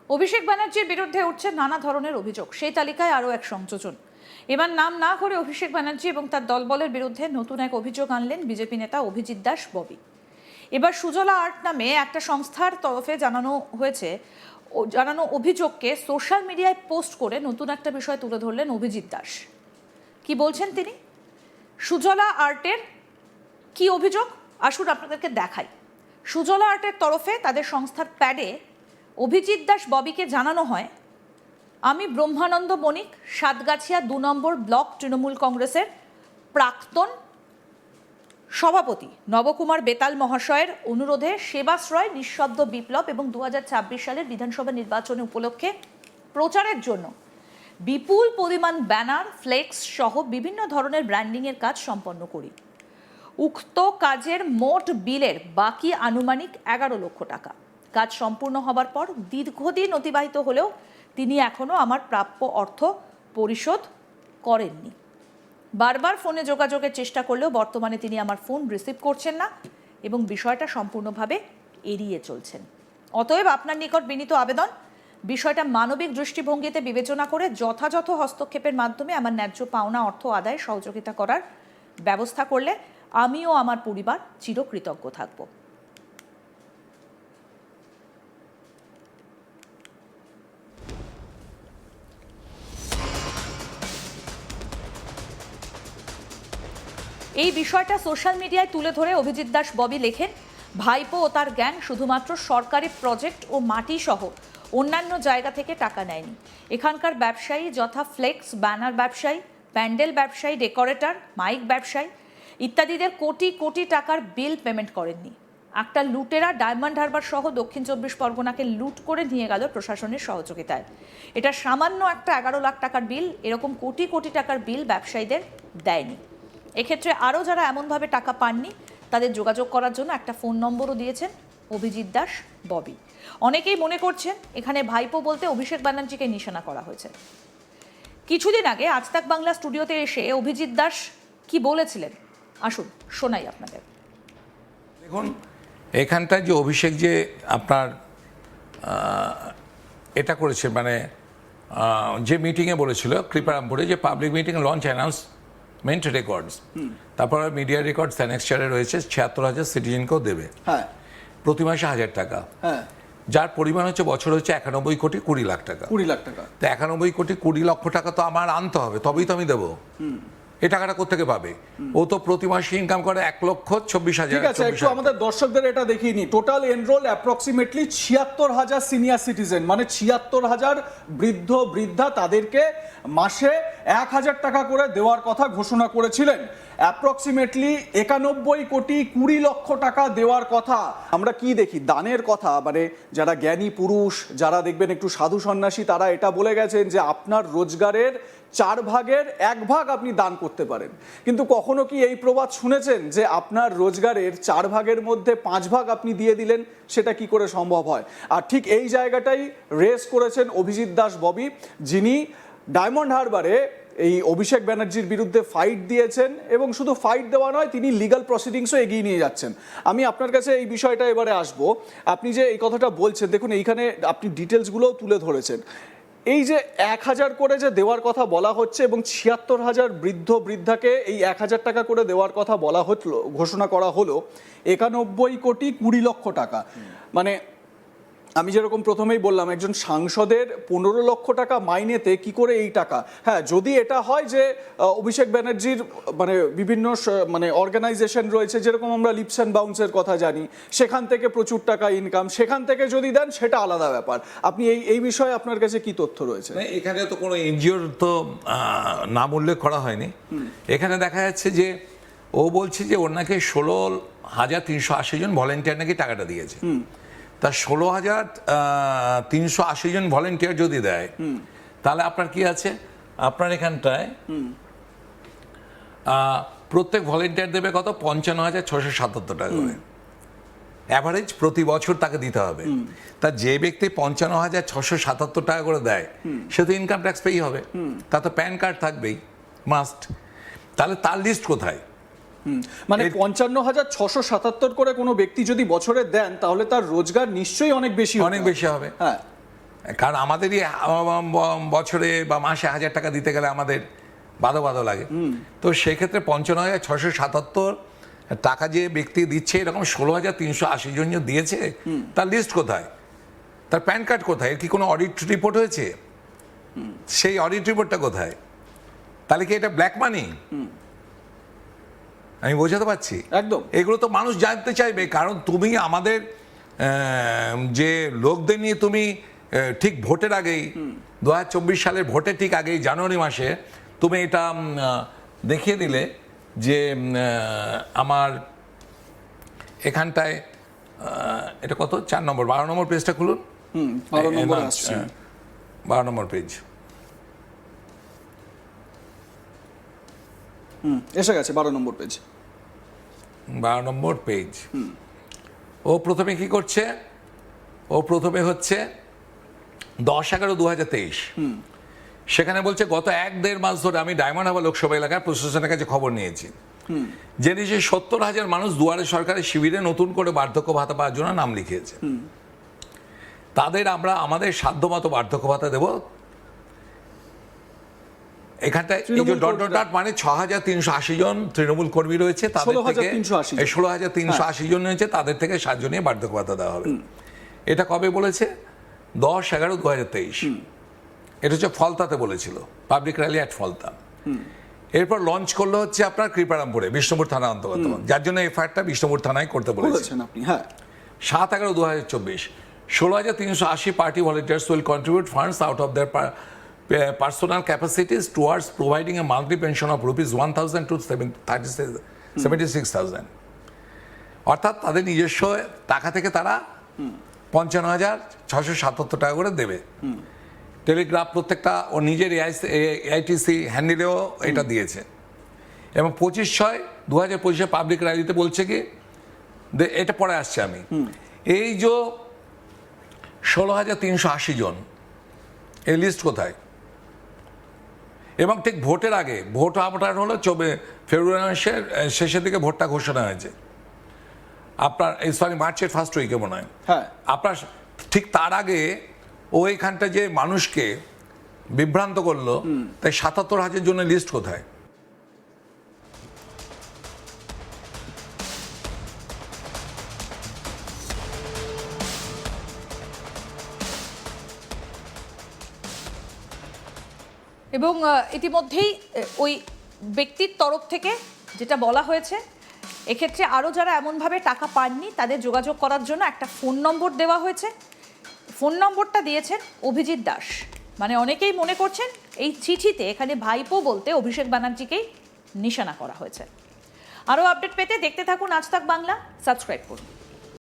অভিষেক ব্যানার্জির বিরুদ্ধে উঠছে নানা ধরনের অভিযোগ। সেই তালিকায় আরও এক সংযোজন। এবার নাম না করে অভিষেক ব্যানার্জি এবং তার দলবলের বিরুদ্ধে নতুন এক অভিযোগ আনলেন বিজেপি নেতা অভিজিৎ দাস ববি। এবার সুজলা আর্ট নামে একটা সংস্থার তরফে জানানো অভিযোগকে সোশ্যাল মিডিয়ায় পোস্ট করে নতুন একটা বিষয় তুলে ধরলেন অভিজিৎ দাস। কি বলছেন তিনি? সুজলা আর্টের কি অভিযোগ আসুন আপনাদেরকে দেখাই। সুজলা আর্টের তরফে তাদের সংস্থার প্যাডে অভিজিৎ দাস ববিকে জানানো হয়, আমি ব্রহ্মানন্দ বণিক, সাতগাছিয়া ২ নম্বর ব্লক তৃণমূল কংগ্রেসের প্রাক্তন সভাপতি নবকুমার বেতাল মহাশয়ের অনুরোধে সেবাশ্রয় নিঃশব্দ বিপ্লব এবং ২০২৬ সালের বিধানসভা নির্বাচন উপলক্ষে প্রচারের জন্য বিপুল পরিমাণ ব্যানার, ফ্লেক্স সহ বিভিন্ন ধরনের ব্র্যান্ডিংয়ের কাজ সম্পন্ন করি। উক্ত কাজের মোট বিলের বাকি আনুমানিক ১১ লক্ষ টাকা। কাজ সম্পূর্ণ হবার পর দীর্ঘদিন অতিবাহিত হলেও তিনি এখনও আমার প্রাপ্য অর্থ পরিশোধ করেননি। বারবার ফোনে যোগাযোগের চেষ্টা করলেও বর্তমানে তিনি আমার ফোন রিসিভ করছেন না এবং বিষয়টা সম্পূর্ণভাবে এড়িয়ে চলছেন। অতএব আপনার নিকট বিনীত আবেদন, বিষয়টা মানবিক দৃষ্টিভঙ্গিতে বিবেচনা করে যথাযথ হস্তক্ষেপের মাধ্যমে আমার ন্যায্য পাওনা অর্থ আদায়ে সহযোগিতা করার ব্যবস্থা করলে আমি ও আমার পরিবার চিরকৃতজ্ঞ থাকব। এই বিষয়টা সোশ্যাল মিডিয়ায় তুলে ধরে অভিজিৎ দাস ববি লেখেন, ভাইপো ও তার গ্যাং শুধুমাত্র সরকারি প্রজেক্ট ও মাটি সহ অন্যান্য জায়গা থেকে টাকা নেয়নি। এখানকার ব্যবসায়ী যথা ফ্লেক্স, ব্যানার ব্যবসায়ী, প্যান্ডেল ব্যবসায়ী, ডেকোরেটর, মাইক ব্যবসায়ী ইত্যাদিদের কোটি কোটি টাকার বিল পেমেন্ট করেননি। একটা লুটেরা ডায়মন্ড হারবার সহ দক্ষিণ ২৪ পরগনাকে লুট করে নিয়ে গেল প্রশাসনের সহযোগিতায়। এটা সামান্য একটা ১১ লাখ টাকার বিল, এরকম কোটি কোটি টাকার বিল ব্যবসায়ীদের দেয়নি। এক্ষেত্রে আরও যারা এমনভাবে টাকা পাননি তাদের যোগাযোগ করার জন্য একটা ফোন নম্বরও দিয়েছেন অভিজিৎ দাস ববি। অনেকেই মনে করছেন এখানে ভাইপো বলতে অভিষেক ব্যানার্জিকে নিশানা করা হয়েছে। কিছুদিন আগে আজ তাক বাংলা স্টুডিওতে এসে অভিজিৎ দাস কি বলেছিলেন আসুন শোনাই আপনাদের। দেখুন, এখানটায় যে অভিষেক যে আপনার এটা করেছে, মানে যে মিটিংয়ে বলেছিল কৃপারামপুরে, যে public meeting launch announcement records, তারপর মিডিয়া রেকর্ডস অ্যানেক্সচারে রয়েছে ৭৬,০০০ সিটিজেনকেও দেবে, হ্যাঁ, প্রতি মাসে ১,০০০ টাকা, হ্যাঁ, যার পরিমাণ হচ্ছে বছর হচ্ছে ৯১ কোটি ২০ লাখ টাকা। ২০ লাখ টাকা, তো ৯১ কোটি ২০ লক্ষ টাকা তো আমার আনতে হবে, তবেই তো আমি দেবো। এই টাকাটা কোত্থেকে পাবে? ও তো প্রতি মাসে ইনকাম করে ১,২৬,০০০। ঠিক আছে, একটু আমাদের দর্শকদের এটা দেখিয়ে নি। টোটাল এনরোল অ্যাপ্রক্সিমেটলি ৭৬,০০০ সিনিয়র সিটিজেন, মানে ৭৬,০০০ বৃদ্ধ বৃদ্ধা, তাদেরকে মাসে ১,০০০ টাকা করে দেওয়ার কথা ঘোষণা করেছিলেন। অ্যাপ্রক্সিমেটলি ৯১ কোটি ২০ লক্ষ টাকা দেওয়ার কথা। আমরা কি দেখি দানের কথা, মানে যারা জ্ঞানী পুরুষ, যারা দেখবেন একটু সাধু সন্ন্যাসী, তারা এটা বলে গেছেন যে আপনার রোজগারের ৪ ভাগের ১ ভাগ আপনি দান করতে পারেন। কিন্তু কখনো কি এই প্রবাদ শুনেছেন যে আপনার রোজগারের ৪ ভাগের মধ্যে ৫ ভাগ আপনি দিয়ে দিলেন? সেটা কি করে সম্ভব হয়? আর ঠিক এই জায়গাটাই রেস করেছেন অভিজিৎ দাস ববি, যিনি ডায়মন্ড হারবারে এই অভিষেক ব্যানার্জির বিরুদ্ধে ফাইট দিয়েছেন, এবং শুধু ফাইট দেওয়া নয়, তিনি লিগাল প্রসিডিংসও এগিয়ে নিয়ে যাচ্ছেন। আমি আপনার কাছে এই বিষয়টা এবারে আসবো। আপনি যে এই কথাটা বলছেন, দেখুন এইখানে আপনি ডিটেলসগুলোও তুলে ধরেছেন। এই যে ১,০০০ করে যে দেওয়ার কথা বলা হচ্ছে এবং ৭৬,০০০ বৃদ্ধ বৃদ্ধাকে এই ১,০০০ টাকা করে দেওয়ার কথা বলা হলো, ঘোষণা করা হলো ৯১ কোটি ২০ লক্ষ টাকা। মানে আমি যেরকম প্রথমেই বললাম, একজন সাংসদের ১৫ লক্ষ টাকা মাইনেতে কি করে এই টাকা? হ্যাঁ, যদি এটা হয় যে অভিষেক ব্যানার্জির মানে বিভিন্ন মানে অর্গানাইজেশন রয়েছে, যেরকম আমরা লিপস অ্যান্ড বাউন্সের কথা জানি, সেখান থেকে প্রচুর টাকা ইনকাম, সেখান থেকে যদি দেন সেটা আলাদা ব্যাপার। আপনি এই বিষয়ে আপনার কাছে কি তথ্য রয়েছে? এখানে তো কোনো এনজিওর তো নাম উল্লেখ করা হয়নি। এখানে দেখা যাচ্ছে যে ও বলছে যে ওর নাকি ১৬,৩৮০ জন ভলেন্টিয়ার নাকি টাকাটা দিয়েছে। তা ১৬,৩৮০ জন ভলেন্টিয়ার যদি দেয়, তাহলে আপনার কি আছে, আপনার এখানটায় প্রত্যেক ভলেন্টিয়ার দেবে কত? ৫৫,৬৭৭ টাকা করে অ্যাভারেজ প্রতি বছর তাকে দিতে হবে। তা যে ব্যক্তি ৫৫,৬৭৭ টাকা করে দেয়, সে তো ইনকাম ট্যাক্স পেই হবে, তা তো প্যান কার্ড থাকবেই মাস্ট। তাহলে তার লিস্ট কোথায়? মানে ৫৫,৬৭৭ করে কোনো ব্যক্তি যদি বছরে দেন, তাহলে তার রোজগার নিশ্চয়ই অনেক বেশি হবে। হ্যাঁ, কারণ আমাদেরই বছরে বা মাসে 1,000 টাকা দিতে গেলে আমাদের বাধো লাগে। তো সেক্ষেত্রে 55,677 টাকা যে ব্যক্তি দিচ্ছে, এরকম 16,380 জন দিয়েছে, তার লিস্ট কোথায়, তার প্যান কার্ড কোথায়, এর কি কোনো অডিট রিপোর্ট হয়েছে, সেই অডিট রিপোর্টটা কোথায়? তাহলে কি এটা ব্ল্যাক মানি? আমি বোঝাতে পারছি? একদম। এগুলো তো মানুষ জানতে চাইবে, কারণ তুমি আমাদের যে লোকদের নিয়ে তুমি ঠিক ভোটের আগেই 2024 সালের ভোটের ঠিক আগেই জানুয়ারি মাসে তুমি এটা দেখিয়ে দিলে যে আমার এখানটায় এটা কত, 4 নম্বর 12 নম্বর পেজটা খুলুন। 12 নম্বর আসছে, 12 নম্বর পেজ এসে গেছে 12 নম্বর পেজ। 12 নম্বর পেজ। ও প্রথমে কি করছে, ও প্রথমে হচ্ছে 10/11/2023, সেখানে বলছে গত 1-1.5 মাস ধরে আমি ডায়মন্ড হারবার লোকসভা এলাকার প্রশাসনের কাছে খবর নিয়েছি, জেনেছি 70,000 মানুষ দুয়ারে সরকারের শিবিরে নতুন করে বার্ধক্য ভাতা পাওয়ার জন্য নাম লিখিয়েছে। তাদের আমরা আমাদের সাধ্যমতো বার্ধক্য ভাতা দেব। এখানটায় এই যে ডট মানে 6,380 জন তৃণমূল কর্মী রয়েছে, তাদের থেকে 16,380 জন রয়েছে, তাদের থেকে 7 জনই বার্ধক্য ভাতা দেওয়া হবে। এটা কবে বলেছে? 10/11/2023। এটা হচ্ছে ফলতাতে বলেছিল, পাবলিক র্যালি অ্যাট ফলতা। এরপর লঞ্চ করলো হচ্ছে আপনার কৃপারামপুরে, বিষ্ণুপুর থানা অন্তর্গত, যার জন্য এফআইআরটা বিষ্ণুপুর থানায় করতে বলেছেন আপনি। হ্যাঁ, 7/11/2024, 16,380 party volunteers will contribute funds out of their personal capacities towards providing a monthly pension of rupees 1,000 to 76,000। অর্থাৎ তাদের নিজস্ব টাকা থেকে তারা 55,677 টাকা করে দেবে। টেলিগ্রাফ প্রত্যেকটা ও নিজের এআইটিসি হ্যান্ডেলেও এটা দিয়েছে। এবং 25/6/2025 পাবলিক র্যালিতে বলছে কি, এটা পরে আসছে আমি, এই যে 16,380 জন, এই লিস্ট কোথায়? এবং ঠিক ভোটের আগে, ভোট আপনার হলো ফেব্রুয়ারি মাসের শেষের দিকে ভোটটা ঘোষণা হয়েছে আপনার, সরি মার্চের ফার্স্ট উইকে মনে হয়। হ্যাঁ, আপনার ঠিক তার আগে ওইখানটা যে মানুষকে বিভ্রান্ত করলো, তাই 77,000 জনের লিস্ট কোথায়? এবং ইতিমধ্যেই ওই ব্যক্তির তরফ থেকে যেটা বলা হয়েছে, এক্ষেত্রে আরও যারা এমনভাবে টাকা পাননি তাদের যোগাযোগ করার জন্য একটা ফোন নম্বর দেওয়া হয়েছে। ফোন নম্বরটা দিয়েছেন অভিজিৎ দাস। মানে অনেকেই মনে করছেন এই চিঠিতে এখানে ভাইপো বলতে অভিষেক ব্যানার্জিকেই নিশানা করা হয়েছে। আরও আপডেট পেতে দেখতে থাকুন আজ তাক বাংলা, সাবস্ক্রাইব করুন।